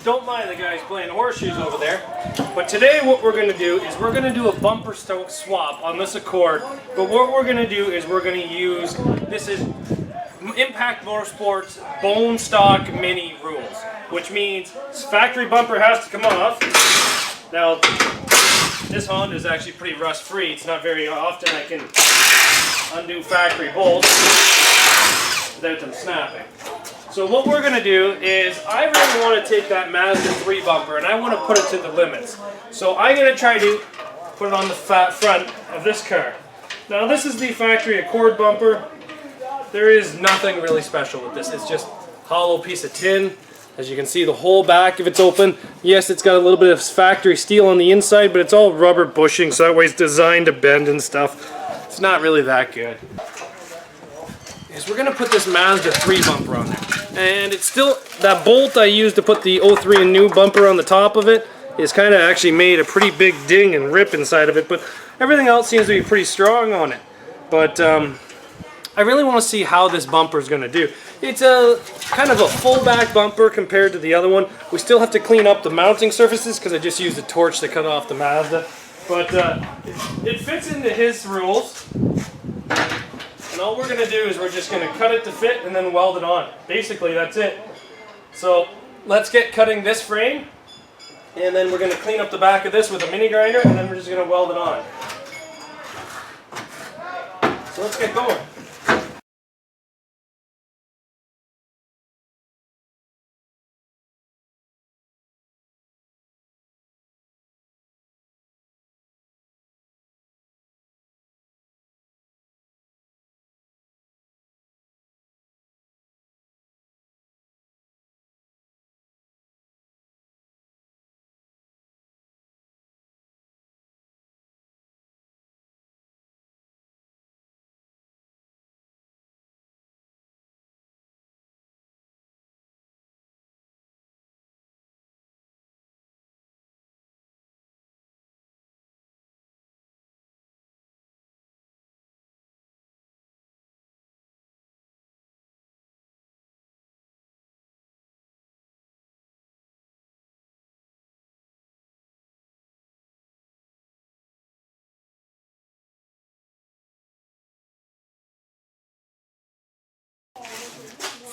Don't mind the guys playing horseshoes over there. But today what we're going to do is we're going to do a bumper swap on this Accord. But what we're going to do is we're going to use, this is Impact Motorsports bone stock mini rules. Which means this factory bumper has to come off. Now, this Honda is actually pretty rust free. It's not very often I can undo factory bolts without them snapping. So what we're going to do is, I really want to take that Mazda 3 bumper and I want to put it to the limits. So I'm going to try to put it on the front of this car. Now this is the factory Accord bumper. There is nothing really special with this. It's just a hollow piece of tin. As you can see, the whole back of it's open. Yes, it's got a little bit of factory steel on the inside, but it's all rubber bushing, so that way it's designed to bend and stuff. It's not really that good. Is we're going to put this Mazda 3 bumper on there. And it's still, that bolt I used to put the 03 and new bumper on the top of it is kind of actually made a pretty big ding and rip inside of it, but everything else seems to be pretty strong on it. But I really want to see how this bumper is going to do. It's a kind of a full back bumper compared to the other one. We still have to clean up the mounting surfaces because I just used a torch to cut off the Mazda. But it fits into his rules. And all we're going to do is we're just going to cut it to fit and then weld it on. Basically, that's it. So let's get cutting this frame. And then we're going to clean up the back of this with a mini grinder. And then we're just going to weld it on. So let's get going.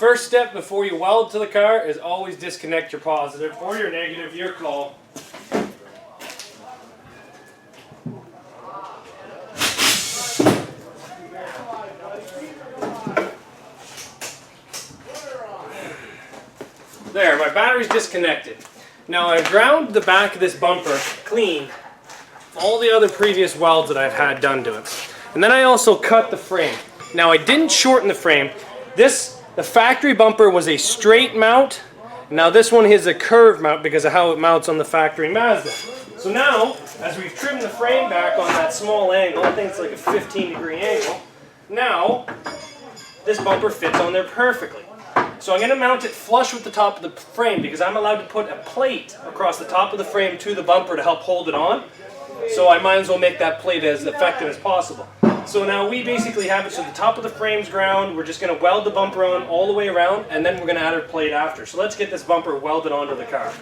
First step before you weld to the car is always disconnect your positive or your negative, your call. There, my battery's disconnected. Now I've ground the back of this bumper clean of all the other previous welds that I've had done to it. And then I also cut the frame. Now I didn't shorten the frame. The factory bumper was a straight mount. Now this one is a curved mount because of how it mounts on the factory Mazda. So now, as we've trimmed the frame back on that small angle, I think it's like a 15-degree angle, now this bumper fits on there perfectly. So I'm going to mount it flush with the top of the frame because I'm allowed to put a plate across the top of the frame to the bumper to help hold it on. So I might as well make that plate as effective as possible. So now we basically have it so the top of the frame's ground. We're just going to weld the bumper on all the way around, and then we're going to add our plate after. So let's get this bumper welded onto the car.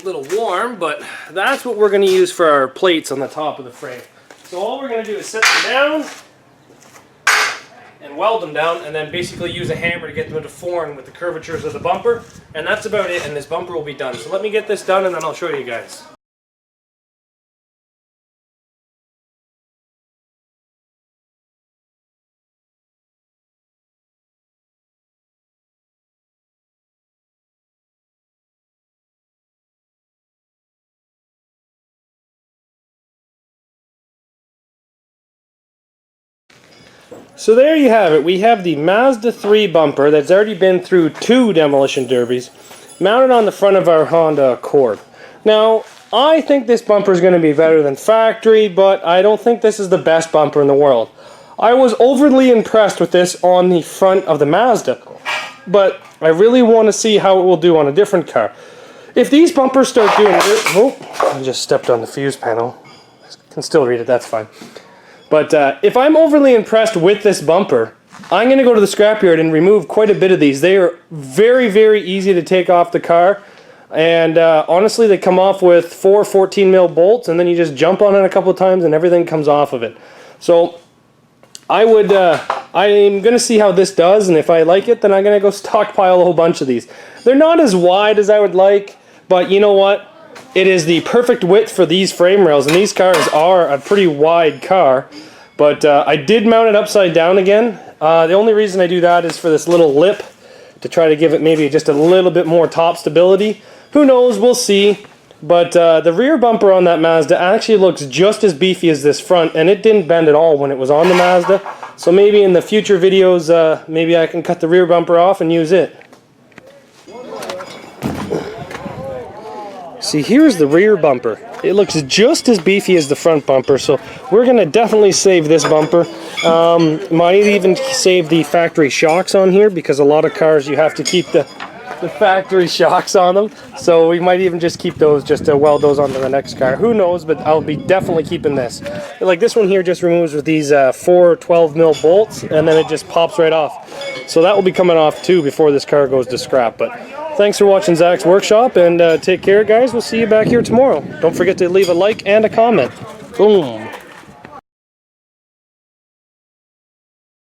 Little warm, but that's what we're going to use for our plates on the top of the frame. So all we're going to do is set them down and weld them down, and then basically use a hammer to get them to form with the curvatures of the bumper, and that's about it, and this bumper will be done. So let me get this done and then I'll show you guys. So there you have it. We have the Mazda 3 bumper that's already been through 2 demolition derbies, mounted on the front of our Honda Accord. Now, I think this bumper is going to be better than factory, but I don't think this is the best bumper in the world. I was overly impressed with this on the front of the Mazda, but I really want to see how it will do on a different car. If these bumpers start doing this... Oh, I just stepped on the fuse panel. I can still read it, that's fine. But if I'm overly impressed with this bumper, I'm going to go to the scrapyard and remove quite a bit of these. They are very, very easy to take off the car. And honestly, they come off with 4 14mm bolts, and then you just jump on it a couple of times and everything comes off of it. So I'm going to see how this does, and if I like it, then I'm going to go stockpile a whole bunch of these. They're not as wide as I would like, but you know what? It is the perfect width for these frame rails, and these cars are a pretty wide car. But I did mount it upside down again. The only reason I do that is for this little lip, to try to give it maybe just a little bit more top stability. Who knows, we'll see. But the rear bumper on that Mazda actually looks just as beefy as this front, and it didn't bend at all when it was on the Mazda. So maybe in the future videos, maybe I can cut the rear bumper off and use it. See, here's the rear bumper. It looks just as beefy as the front bumper, so we're going to definitely save this bumper. Might even save the factory shocks on here, because a lot of cars you have to keep the factory shocks on them. So we might even just keep those, just to weld those onto the next car. Who knows, but I'll be definitely keeping this. Like this one here just removes with these 4 12mm bolts, and then it just pops right off. So that will be coming off too before this car goes to scrap. But thanks for watching Zach's Workshop, and take care, guys. We'll see you back here tomorrow. Don't forget to leave a like and a comment. Boom.